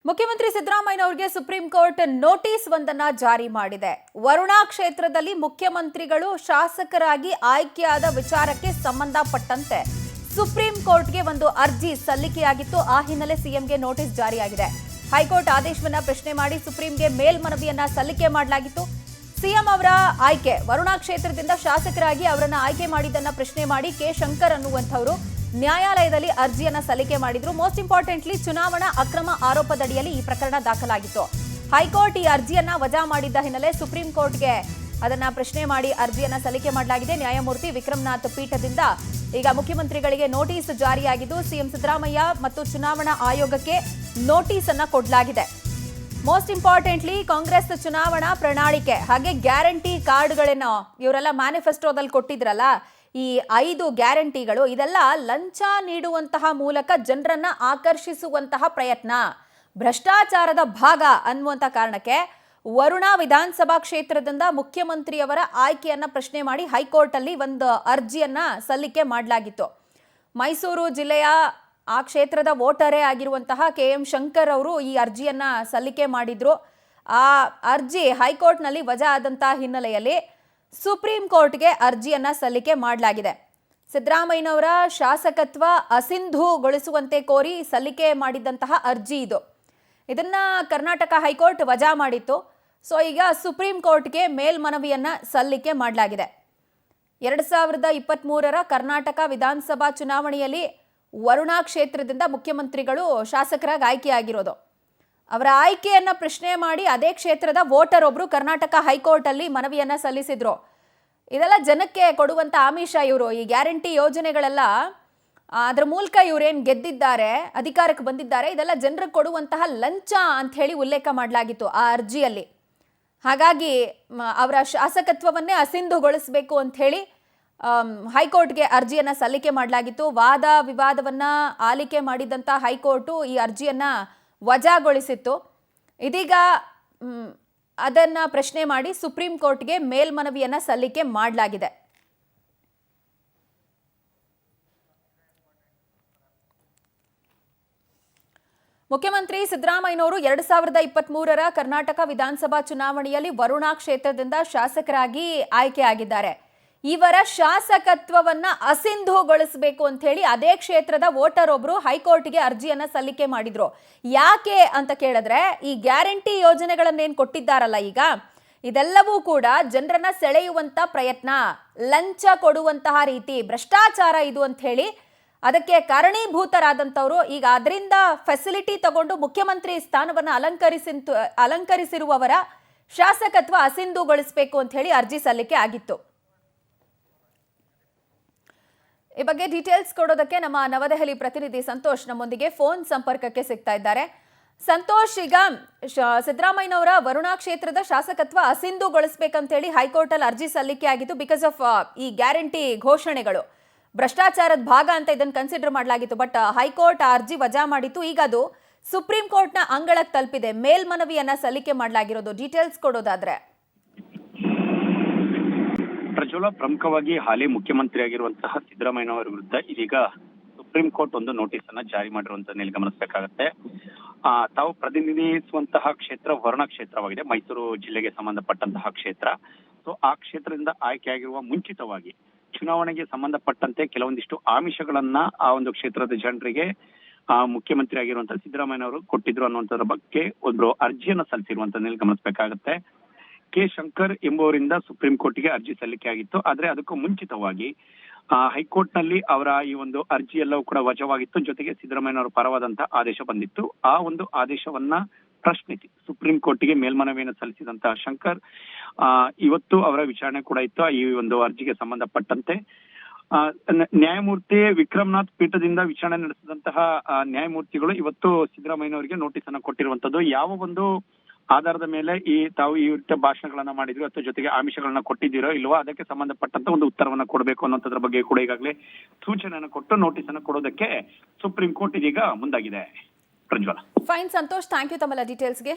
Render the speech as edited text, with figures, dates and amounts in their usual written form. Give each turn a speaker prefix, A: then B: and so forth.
A: ಮುಖ್ಯಮಂತ್ರಿ ಸಿದ್ದರಾಮಯ್ಯ ಅವರಿಗೆ supreme court notice ಒಂದನ್ನ ಜಾರಿ ಮಾಡಿದೆ. ವರುಣಾ ಕ್ಷೇತ್ರದಲ್ಲಿ ಮುಖ್ಯಮಂತ್ರಿಗಳು ಶಾಸಕರಾಗಿ ಆಯ್ಕೆಯಾದ ವಿಚಾರಕ್ಕೆ ಸಂಬಂಧಪಟ್ಟಂತೆ ಸುಪ್ರೀಂ ಕೋರ್ಟ್ಗೆ ಒಂದು ಅರ್ಜಿ ಸಲ್ಲಿಕೆಯಾಗಿತ್ತು. ಆ ಹಿನ್ನೆಲೆ ಸಿಎಂಗೆ ನೋಟಿಸ್ ಜಾರಿಯಾಗಿದೆ. ಹೈಕೋರ್ಟ್ ಆದೇಶವನ್ನ ಪ್ರಶ್ನೆ ಮಾಡಿ ಸುಪ್ರೀಂಗೆ ಮೇಲ್ಮನವಿಯನ್ನ ಸಲ್ಲಿಕೆ ಮಾಡಲಾಗಿತ್ತು. ಸಿಎಂ ಅವರ ಆಯ್ಕೆ ವರುಣಾ ಕ್ಷೇತ್ರದಿಂದ ಶಾಸಕರಾಗಿ ಅವರನ್ನ ಆಯ್ಕೆ ಮಾಡಿದ್ದನ್ನ ಪ್ರಶ್ನೆ ಮಾಡಿ ಕೆ ಶಂಕರ್ ಅನ್ನುವಂಥವರು ನ್ಯಾಯಾಲಯದಲ್ಲಿ ಅರ್ಜಿಯನ್ನ ಸಲ್ಲಿಕೆ ಮಾಡಿದ್ರು. ಮೋಸ್ಟ್ ಇಂಪಾರ್ಟೆಂಟ್ಲಿ ಚುನಾವಣಾ ಅಕ್ರಮ ಆರೋಪದಡಿಯಲ್ಲಿ ಈ ಪ್ರಕರಣ ದಾಖಲಾಗಿತ್ತು. ಹೈಕೋರ್ಟ್ ಈ ಅರ್ಜಿಯನ್ನ ವಜಾ ಮಾಡಿದ್ದ ಹಿನ್ನೆಲೆ ಸುಪ್ರೀಂ ಕೋರ್ಟ್ಗೆ ಅದನ್ನ ಪ್ರಶ್ನೆ ಮಾಡಿ ಅರ್ಜಿಯನ್ನ ಸಲ್ಲಿಕೆ ಮಾಡಲಾಗಿದೆ. ನ್ಯಾಯಮೂರ್ತಿ ವಿಕ್ರಮನಾಥ್ ಪೀಠದಿಂದ ಈಗ ಮುಖ್ಯಮಂತ್ರಿಗಳಿಗೆ ನೋಟಿಸ್ ಜಾರಿಯಾಗಿದ್ದು ಸಿಎಂ ಸಿದ್ದರಾಮಯ್ಯ ಮತ್ತು ಚುನಾವಣಾ ಆಯೋಗಕ್ಕೆ ನೋಟಿಸ್ ಅನ್ನ ಕೊಡಲಾಗಿದೆ. ಮೋಸ್ಟ್ ಇಂಪಾರ್ಟೆಂಟ್ಲಿ ಕಾಂಗ್ರೆಸ್ ಚುನಾವಣಾ ಪ್ರಣಾಳಿಕೆ ಹಾಗೆ ಗ್ಯಾರಂಟಿ ಕಾರ್ಡ್ಗಳನ್ನ ಇವರೆಲ್ಲ ಮ್ಯಾನಿಫೆಸ್ಟೋದಲ್ಲಿ ಕೊಟ್ಟಿದ್ರಲ್ಲ, ಈ 5 ಗ್ಯಾರಂಟಿಗಳು ಇದೆಲ್ಲ ಲಂಚ ನೀಡುವಂತಹ ಮೂಲಕ ಜನರನ್ನ ಆಕರ್ಷಿಸುವಂತಹ ಪ್ರಯತ್ನ, ಭ್ರಷ್ಟಾಚಾರದ ಭಾಗ ಅನ್ನುವಂತ ಕಾರಣಕ್ಕೆ ವರುಣಾ ವಿಧಾನಸಭಾ ಕ್ಷೇತ್ರದಿಂದ ಮುಖ್ಯಮಂತ್ರಿಯವರ ಆಯ್ಕೆಯನ್ನ ಪ್ರಶ್ನೆ ಮಾಡಿ ಹೈಕೋರ್ಟ್ ಅಲ್ಲಿ ಒಂದು ಅರ್ಜಿಯನ್ನ ಸಲ್ಲಿಕೆ ಮಾಡಲಾಗಿತ್ತು. ಮೈಸೂರು ಜಿಲ್ಲೆಯ ಆ ಕ್ಷೇತ್ರದ ವೋಟರೇ ಆಗಿರುವಂತಹ KM ಶಂಕರ್ ಅವರು ಈ ಅರ್ಜಿಯನ್ನ ಸಲ್ಲಿಕೆ ಮಾಡಿದ್ರು. ಆ ಅರ್ಜಿ ಹೈಕೋರ್ಟ್ನಲ್ಲಿ ವಜಾ ಆದಂತಹ ಹಿನ್ನೆಲೆಯಲ್ಲಿ ಸುಪ್ರೀಂ ಕೋರ್ಟ್ಗೆ ಅರ್ಜಿಯನ್ನ ಸಲ್ಲಿಕೆ ಮಾಡಲಾಗಿದೆ. ಸಿದ್ದರಾಮಯ್ಯನವರ ಶಾಸಕತ್ವ ಅಸಿಂಧುಗೊಳಿಸುವಂತೆ ಕೋರಿ ಸಲ್ಲಿಕೆ ಮಾಡಿದಂತಹ ಅರ್ಜಿ ಇದು. ಇದನ್ನ ಕರ್ನಾಟಕ ಹೈಕೋರ್ಟ್ ವಜಾ ಮಾಡಿತ್ತು. ಸೊ ಈಗ ಸುಪ್ರೀಂ ಕೋರ್ಟ್ಗೆ ಮೇಲ್ಮನವಿಯನ್ನ ಸಲ್ಲಿಕೆ ಮಾಡಲಾಗಿದೆ. 2023ರ ಕರ್ನಾಟಕ ವಿಧಾನಸಭಾ ಚುನಾವಣೆಯಲ್ಲಿ ವರುಣಾ ಕ್ಷೇತ್ರದಿಂದ ಮುಖ್ಯಮಂತ್ರಿಗಳು ಶಾಸಕರಾಗಿ ಆಯ್ಕೆಯಾಗಿರೋದು. ಅವರ ಆಯ್ಕೆಯನ್ನ ಪ್ರಶ್ನೆ ಮಾಡಿ ಅದೇ ಕ್ಷೇತ್ರದ ವೋಟರ್ ಒಬ್ರು ಕರ್ನಾಟಕ ಹೈಕೋರ್ಟ್ ಅಲ್ಲಿ ಮನವಿಯನ್ನ ಸಲ್ಲಿಸಿದ್ರು. ಇದೆಲ್ಲ ಜನಕ್ಕೆ ಕೊಡುವಂತ ಆಮಿಷ. ಇವರು ಈ ಗ್ಯಾರಂಟಿ ಯೋಜನೆಗಳೆಲ್ಲ ಅದ್ರ ಮೂಲಕ ಇವರೇನ್ ಗೆದ್ದಿದ್ದಾರೆ, ಅಧಿಕಾರಕ್ಕೆ ಬಂದಿದ್ದಾರೆ, ಇದೆಲ್ಲ ಜನರಿಗೆ ಕೊಡುವಂತಹ ಲಂಚ ಅಂತ ಹೇಳಿ ಉಲ್ಲೇಖ ಮಾಡಲಾಗಿತ್ತು ಆ ಅರ್ಜಿಯಲ್ಲಿ. ಹಾಗಾಗಿ ಅವರ ಶಾಸಕತ್ವವನ್ನೇ ಅಸಿಂಧುಗೊಳಿಸಬೇಕು ಅಂತ ಹೇಳಿ ಹೈಕೋರ್ಟ್ಗೆ ಅರ್ಜಿಯನ್ನ ಸಲ್ಲಿಕೆ ಮಾಡಲಾಗಿತ್ತು. ವಾದ ವಿವಾದವನ್ನ ಆಲಿಕೆ ಮಾಡಿದಂತ ಹೈಕೋರ್ಟು ಈ ಅರ್ಜಿಯನ್ನ ವಜಾಗೊಳಿಸಿತ್ತು. ಇದೀಗ ಅದನ್ನ ಪ್ರಶ್ನೆ ಮಾಡಿ ಸುಪ್ರೀಂ ಕೋರ್ಟ್ಗೆ ಮೇಲ್ಮನವಿಯನ್ನ ಸಲ್ಲಿಕೆ ಮಾಡಲಾಗಿದೆ. ಮುಖ್ಯಮಂತ್ರಿ ಸಿದ್ದರಾಮಯ್ಯನವರು 2023ರ ಕರ್ನಾಟಕ ವಿಧಾನಸಭಾ ಚುನಾವಣೆಯಲ್ಲಿ ವರುಣಾ ಕ್ಷೇತ್ರದಿಂದ ಶಾಸಕರಾಗಿ ಆಯ್ಕೆಯಾಗಿದ್ದಾರೆ. ಇವರ ಶಾಸಕತ್ವವನ್ನ ಅಸಿಂಧುಗೊಳಿಸಬೇಕು ಅಂತ ಹೇಳಿ ಅದೇ ಕ್ಷೇತ್ರದ ವೋಟರ್ ಒಬ್ರು ಹೈಕೋರ್ಟ್ಗೆ ಅರ್ಜಿಯನ್ನ ಸಲ್ಲಿಕೆ ಮಾಡಿದ್ರು. ಯಾಕೆ ಅಂತ ಕೇಳಿದ್ರೆ, ಈ ಗ್ಯಾರಂಟಿ ಯೋಜನೆಗಳನ್ನೇನು ಕೊಟ್ಟಿದ್ದಾರಲ್ಲ ಈಗ, ಇದೆಲ್ಲವೂ ಕೂಡ ಜನರನ್ನ ಸೆಳೆಯುವಂತ ಪ್ರಯತ್ನ, ಲಂಚ ಕೊಡುವಂತಹ ರೀತಿ, ಭ್ರಷ್ಟಾಚಾರ ಇದು ಅಂತ ಹೇಳಿ ಅದಕ್ಕೆ ಕಾರಣೀಭೂತರಾದಂಥವ್ರು ಈಗ ಅದರಿಂದ ಫೆಸಿಲಿಟಿ ತಗೊಂಡು ಮುಖ್ಯಮಂತ್ರಿ ಸ್ಥಾನವನ್ನ ಅಲಂಕರಿಸಿರುವವರ ಶಾಸಕತ್ವ ಅಸಿಂಧುಗೊಳಿಸಬೇಕು ಅಂತ ಹೇಳಿ ಅರ್ಜಿ ಸಲ್ಲಿಕೆ ಆಗಿತ್ತು. ಈ ಬಗ್ಗೆ ಡೀಟೇಲ್ಸ್ ಕೊಡೋದಕ್ಕೆ ನಮ್ಮ ನವದೆಹಲಿ ಪ್ರತಿನಿಧಿ ಸಂತೋಷ್ ನಮ್ಮೊಂದಿಗೆ ಫೋನ್ ಸಂಪರ್ಕಕ್ಕೆ ಸಿಗ್ತಾ ಇದ್ದಾರೆ. ಸಂತೋಷ್, ಈಗ ಸಿದ್ದರಾಮಯ್ಯನವರ ವರುಣಾ ಕ್ಷೇತ್ರದ ಶಾಸಕತ್ವ ಅಸಿಂಧುಗೊಳಿಸಬೇಕಂತ ಹೇಳಿ ಹೈಕೋರ್ಟ್ ಅಲ್ಲಿ ಅರ್ಜಿ ಸಲ್ಲಿಕೆ ಆಗಿತ್ತು. ಬಿಕಾಸ್ ಆಫ್ ಈ ಗ್ಯಾರಂಟಿ ಘೋಷಣೆಗಳು ಭ್ರಷ್ಟಾಚಾರದ ಭಾಗ ಅಂತ ಇದನ್ನು ಕನ್ಸಿಡರ್ ಮಾಡಲಾಗಿತ್ತು. ಬಟ್ ಹೈಕೋರ್ಟ್ ಆ ಅರ್ಜಿ ವಜಾ ಮಾಡಿತ್ತು. ಈಗ ಅದು ಸುಪ್ರೀಂ ಕೋರ್ಟ್ನ ಅಂಗಳಕ್ಕೆ ತಲುಪಿದೆ. ಮೇಲ್ಮನವಿಯನ್ನ ಸಲ್ಲಿಕೆ ಮಾಡಲಾಗಿರೋದು. ಡೀಟೇಲ್ಸ್ ಕೊಡೋದಾದ್ರೆ
B: ಪ್ರಜ್ವಲ, ಪ್ರಮುಖವಾಗಿ ಹಾಲಿ ಮುಖ್ಯಮಂತ್ರಿಯಾಗಿರುವಂತಹ ಸಿದ್ದರಾಮಯ್ಯನವರ ವಿರುದ್ಧ ಇದೀಗ ಸುಪ್ರೀಂ ಕೋರ್ಟ್ ಒಂದು ನೋಟಿಸ್ ಅನ್ನ ಜಾರಿ ಮಾಡಿರುವಂತದ್ದು ಗಮನಿಸಬೇಕಾಗತ್ತೆ. ತಾವು ಪ್ರತಿನಿಧಿಸುವಂತಹ ಕ್ಷೇತ್ರ ವರುಣಾ ಕ್ಷೇತ್ರವಾಗಿದೆ, ಮೈಸೂರು ಜಿಲ್ಲೆಗೆ ಸಂಬಂಧಪಟ್ಟಂತಹ ಕ್ಷೇತ್ರ. ಸೊ ಆ ಕ್ಷೇತ್ರದಿಂದ ಆಯ್ಕೆಯಾಗಿರುವ ಮುಂಚಿತವಾಗಿ ಚುನಾವಣೆಗೆ ಸಂಬಂಧಪಟ್ಟಂತೆ ಕೆಲವೊಂದಿಷ್ಟು ಆಮಿಷಗಳನ್ನ ಆ ಒಂದು ಕ್ಷೇತ್ರದ ಜನರಿಗೆ ಮುಖ್ಯಮಂತ್ರಿ ಆಗಿರುವಂತಹ ಸಿದ್ದರಾಮಯ್ಯನವರು ಕೊಟ್ಟಿದ್ರು ಅನ್ನುವಂಥದ್ರ ಬಗ್ಗೆ ಒಂದು ಅರ್ಜಿಯನ್ನ ಸಲ್ಲಿಸಿರುವಂತದ್ದು ಗಮನಿಸಬೇಕಾಗತ್ತೆ. ಕೆ ಶಂಕರ್ ಎಂಬುವರಿಂದ ಸುಪ್ರೀಂ ಕೋರ್ಟ್ಗೆ ಅರ್ಜಿ ಸಲ್ಲಿಕೆ ಆಗಿತ್ತು. ಆದ್ರೆ ಅದಕ್ಕೂ ಮುಂಚಿತವಾಗಿ ಹೈಕೋರ್ಟ್ ನಲ್ಲಿ ಅವರ ಈ ಒಂದು ಅರ್ಜಿ ಎಲ್ಲವೂ ಕೂಡ ವಜವಾಗಿತ್ತು. ಜೊತೆಗೆ ಸಿದ್ದರಾಮಯ್ಯನವರ ಪರವಾದಂತಹ ಆದೇಶ ಬಂದಿತ್ತು. ಆ ಒಂದು ಆದೇಶವನ್ನ ಪ್ರಶ್ನಿಸಿ ಸುಪ್ರೀಂ ಕೋರ್ಟ್ಗೆ ಮೇಲ್ಮನವಿಯನ್ನು ಸಲ್ಲಿಸಿದಂತಹ ಶಂಕರ್ ಇವತ್ತು ಅವರ ವಿಚಾರಣೆ ಕೂಡ ಇತ್ತು. ಈ ಒಂದು ಅರ್ಜಿಗೆ ಸಂಬಂಧಪಟ್ಟಂತೆ ನ್ಯಾಯಮೂರ್ತಿ ವಿಕ್ರಮನಾಥ್ ಪೀಠದಿಂದ ವಿಚಾರಣೆ ನಡೆಸಿದಂತಹ ನ್ಯಾಯಮೂರ್ತಿಗಳು ಇವತ್ತು ಸಿದ್ದರಾಮಯ್ಯನವರಿಗೆ ನೋಟಿಸ್ ಅನ್ನ ಕೊಟ್ಟಿರುವಂತದ್ದು. ಯಾವ ಒಂದು ಆಧಾರದ ಮೇಲೆ ತಾವು ಈ ರೀತಿಯ ಭಾಷಣಗಳನ್ನ ಮಾಡಿದ್ರು ಅಥವಾ ಜೊತೆಗೆ ಆಮಿಷಗಳನ್ನ ಕೊಟ್ಟಿದ್ದೀರೋ ಇಲ್ವೋ ಅದಕ್ಕೆ ಸಂಬಂಧಪಟ್ಟಂತ ಒಂದು ಉತ್ತರವನ್ನ ಕೊಡಬೇಕು ಅನ್ನೋದ್ರ ಬಗ್ಗೆ ಕೂಡ ಈಗಾಗಲೇ ಸೂಚನೆಯನ್ನು ಕೊಟ್ಟು ನೋಟಿಸ್ ಅನ್ನು ಕೊಡೋದಕ್ಕೆ ಸುಪ್ರೀಂ ಕೋರ್ಟ್ ಇದೀಗ ಮುಂದಾಗಿದೆ. ಪ್ರಜ್ವಲ.
A: ಫೈನ್ ಸಂತೋಷ್, ಥ್ಯಾಂಕ್ ಯು ತಮ್ಮೆಲ್ಲ ಡೀಟೇಲ್ಸ್ಗೆ.